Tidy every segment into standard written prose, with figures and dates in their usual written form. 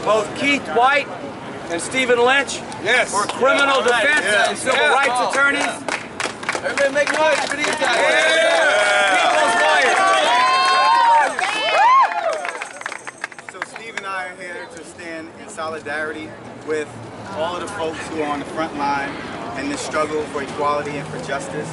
both Keith White and Stephen Lynch for criminal defense and civil rights attorneys. Everybody make noise for these guys. People's lawyers. So Steve and I are here to stand in solidarity with all of the folks who are on the front line in this struggle for equality and for justice.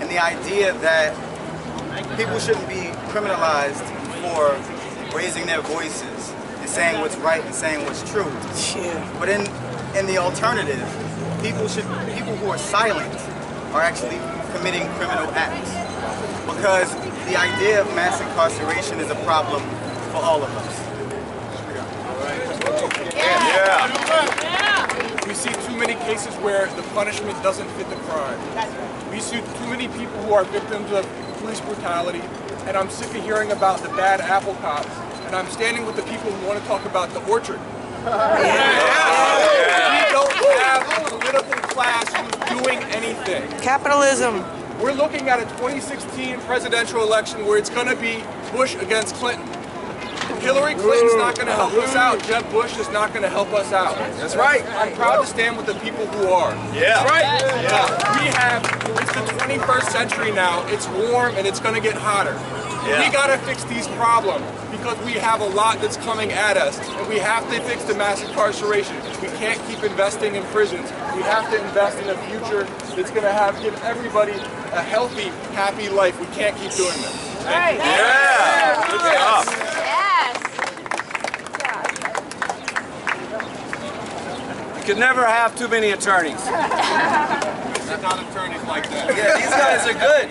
And the idea that people shouldn't be criminalized for raising their voices and saying what's right and saying what's true. But in the alternative, people who are silent are actually committing criminal acts. Because the idea of mass incarceration is a problem for all of us. We see too many cases where the punishment doesn't fit the crime. We see too many people who are victims of police brutality, and I'm sick of hearing about the bad apple cops, and I'm standing with the people who want to talk about the orchard. We don't have a political class who's doing anything. Capitalism. We're looking at a 2016 presidential election where it's going to be Bush against Clinton. Hillary Clinton's not going to help us out. Jeb Bush is not going to help us out. That's right. I'm proud to stand with the people who are. Yeah. That's right. It's the 21st century now. It's warm and it's going to get hotter. Yeah. We got to fix these problems because we have a lot that's coming at us, and we have to fix the mass incarceration. We can't keep investing in prisons. We have to invest in a future that's going to give everybody a healthy, happy life. We can't keep doing this. Right. Yeah. Good job. You can never have too many attorneys. Not attorneys like that. Yeah, these guys are good.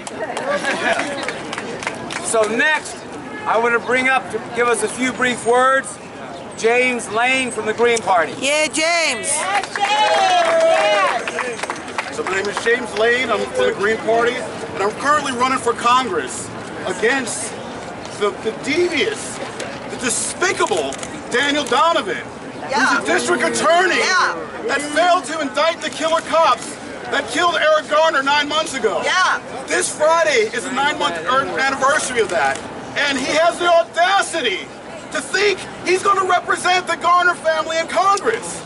So next, I want to bring up to give us a few brief words, James Lane from the Green Party. Yeah, James. So my name is James Lane. I'm from the Green Party, and I'm currently running for Congress against the devious, the despicable Daniel Donovan. Who's a district attorney that failed to indict the killer cops that killed Eric Garner 9 months ago. This Friday is the 9-month anniversary of that. And he has the audacity to think he's going to represent the Garner family in Congress.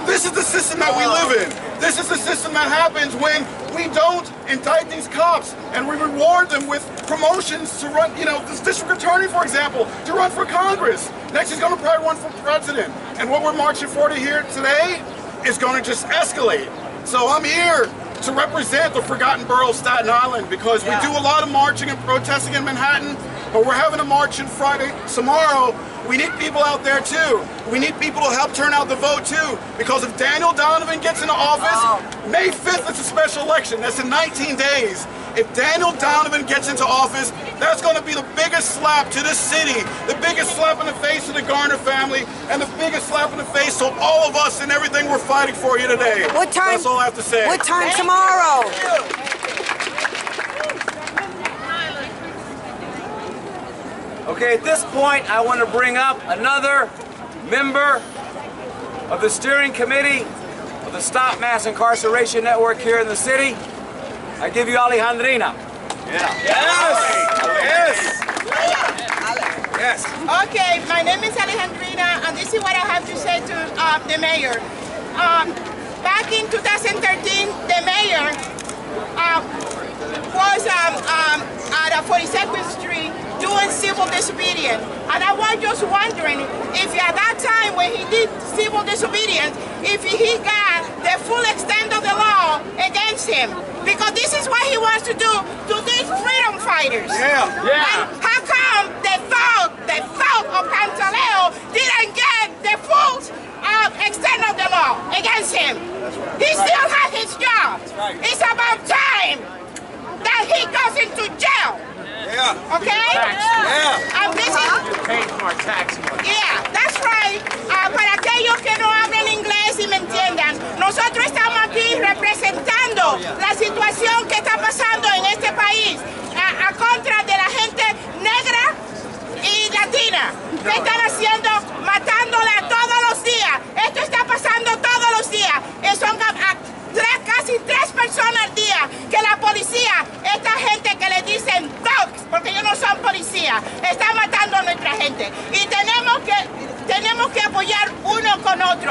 This is the system that we live in. This is the system that happens when we don't indict these cops and we reward them with promotions to run, this district attorney, for example, to run for Congress. Next, he's going to probably run for president. And what we're marching for here today is going to just escalate. So I'm here to represent the forgotten borough of Staten Island because we do a lot of marching and protesting in Manhattan, but we're having a march on Friday, tomorrow. We need people out there too. We need people to help turn out the vote too, because if Daniel Donovan gets into office, May 5th is a special election. That's in 19 days. If Daniel Donovan gets into office, that's going to be the biggest slap to this city, the biggest slap in the face of the Garner family, and the biggest slap in the face of all of us and everything we're fighting for here today. What time? That's all I have to say. What time tomorrow? Okay, at this point, I want to bring up another member of the steering committee of the Stop Mass Incarceration Network here in the city. I give you Alejandrina. Yes. Okay, my name is Alejandrina, and this is what I have to say to the mayor. Back in 2013, the mayor was at 42nd Street doing civil disobedience. And I was just wondering if at that time when he did civil disobedience, if he got the full extent of the law against him. Because this is what he wants to do to these freedom fighters. And how come the thought of Pantaleo didn't get the full extent of the law against him? He still has his job. It's about time that he goes into jail. Okay? And this is... Paid for our tax money. That's right. Para aquellos que no hablan inglés y me entiendan, nosotros estamos aquí representando la situación que está pasando en este país a contra de la gente negra y latina. ¿Qué están haciendo? Matándola todos los días. Esto está pasando todos los días. Son casi 3 personas al día que la policía, esta gente que le dicen dogs, porque ellos no son policías, está matando a nuestra gente. Y tenemos que apoyar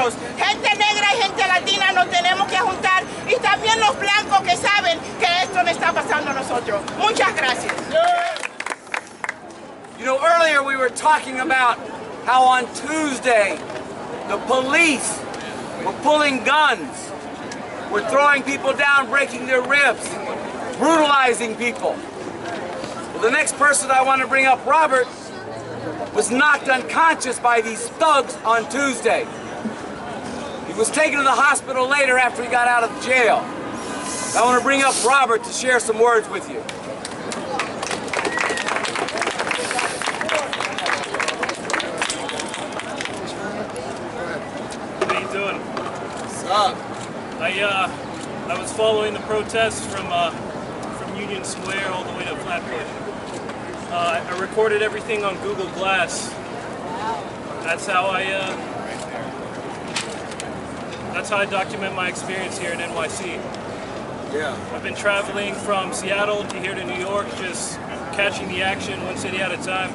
nosotros. Gente negra y gente latina nos tenemos que juntar y también los blancos que saben que esto nos está pasando a nosotros. Muchas gracias. You know, earlier we were talking about how on Tuesday the police were pulling guns, were throwing people down, breaking their ribs, brutalizing people. Well, the next person I want to bring up, Robert, was knocked unconscious by these thugs on Tuesday. He was taken to the hospital later after he got out of jail. I want to bring up Robert to share some words with you. How you doing? What's up? I was following the protests from Union Square all the way to Flatbush. I recorded everything on Google Glass. That's how I document my experience here in NYC. Yeah. I've been traveling from Seattle to here to New York, just catching the action one city at a time.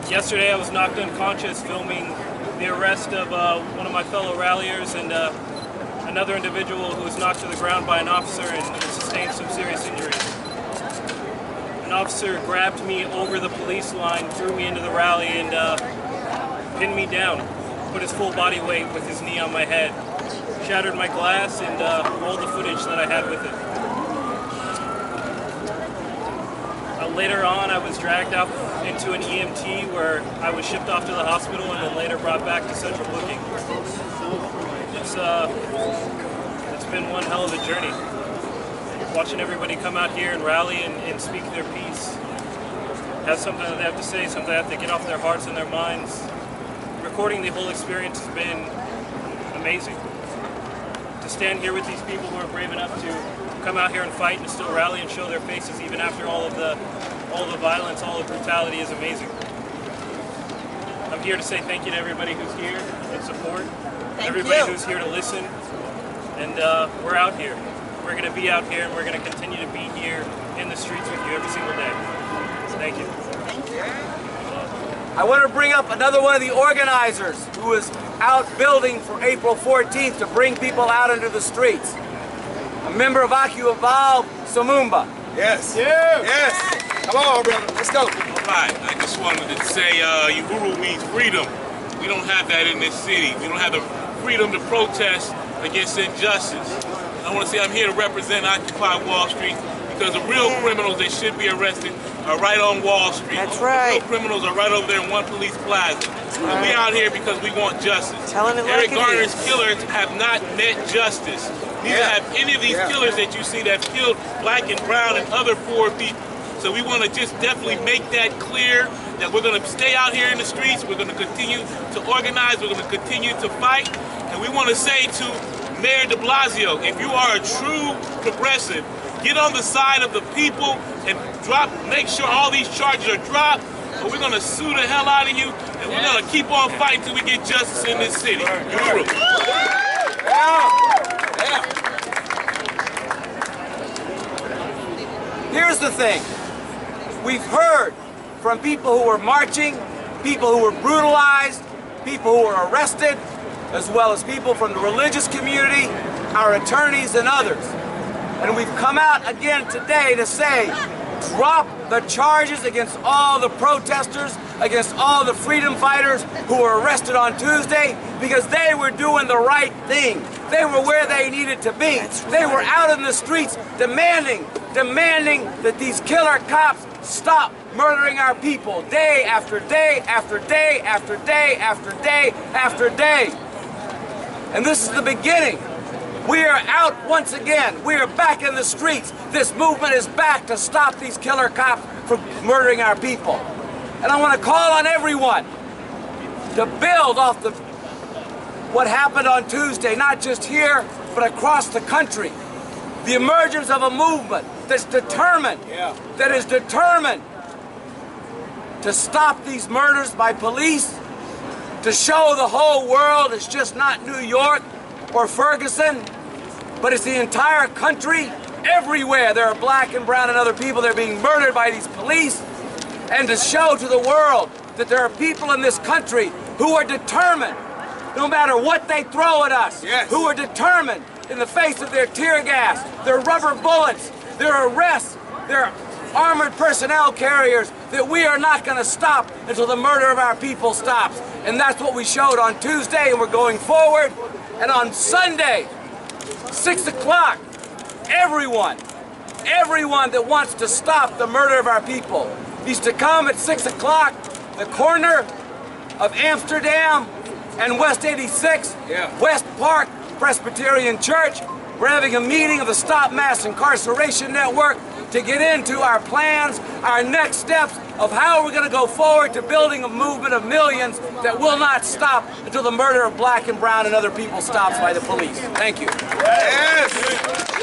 Yesterday I was knocked unconscious filming the arrest of one of my fellow ralliers and another individual who was knocked to the ground by an officer and sustained some serious injuries. An officer grabbed me over the police line, threw me into the rally, and pinned me down, put his full body weight with his knee on my head, shattered my glass, and rolled the footage that I had with it. Later on, I was dragged out into an EMT where I was shipped off to the hospital and then later brought back to central booking. It's been one hell of a journey. Watching everybody come out here and rally and speak their piece, have something that they have to say, something they have to get off their hearts and their minds. Recording the whole experience has been amazing. To stand here with these people who are brave enough to come out here and fight and still rally and show their faces even after all the violence, all the brutality is amazing. I'm here to say thank you to everybody who's here in support, everybody who's here to listen, and we're out here. We're going to be out here and we're going to continue to be here in the streets with you every single day. So thank you. I want to bring up another one of the organizers who was out building for April 14th to bring people out into the streets. A member of Akuaval, Samumba. Yes. Yeah. Yes. Come on, brother. Let's go. All right. I just wanted to say Uhuru means freedom. We don't have that in this city. We don't have the freedom to protest against injustice. I want to say I'm here to represent Occupy Wall Street because the real criminals that should be arrested are right on Wall Street. That's right. The real criminals are right over there in One Police Plaza. And we out here because we want justice. Telling it Eric like it Garner's is. killers have not met justice. Neither have any of these killers that you see that have killed black and brown and other poor people. So we want to just definitely make that clear that we're going to stay out here in the streets. We're going to continue to organize. We're going to continue to fight. And we want to say to Mayor de Blasio, if you are a true progressive, get on the side of the people and make sure all these charges are dropped, or we're going to sue the hell out of you, and we're going to keep on fighting till we get justice in this city. Uhuru. Here's the thing. We've heard from people who were marching, people who were brutalized, people who were arrested, as well as people from the religious community, our attorneys and others. And we've come out again today to say, drop the charges against all the protesters, against all the freedom fighters who were arrested on Tuesday, because they were doing the right thing. They were where they needed to be. They were out in the streets demanding that these killer cops stop murdering our people day after day after day after day after day after day. And this is the beginning. We are out once again. We are back in the streets. This movement is back to stop these killer cops from murdering our people. And I want to call on everyone to build off what happened on Tuesday, not just here, but across the country. The emergence of a movement that's determined, that is determined to stop these murders by police, to show the whole world it's just not New York or Ferguson, but it's the entire country. Everywhere there are black and brown and other people that are being murdered by these police, and to show to the world that there are people in this country who are determined no matter what they throw at us, Yes. who are determined in the face of their tear gas, their rubber bullets, their arrests, their armored personnel carriers, that we are not going to stop until the murder of our people stops. And that's what we showed on Tuesday, and we're going forward. And on Sunday, 6 o'clock, everyone that wants to stop the murder of our people needs to come at 6 o'clock, the corner of Amsterdam and West 86, West Park Presbyterian Church. We're having a meeting of the Stop Mass Incarceration Network to get into our plans, our next steps of how we're going to go forward to building a movement of millions that will not stop until the murder of black and brown and other people stops by the police. Thank you. Yes.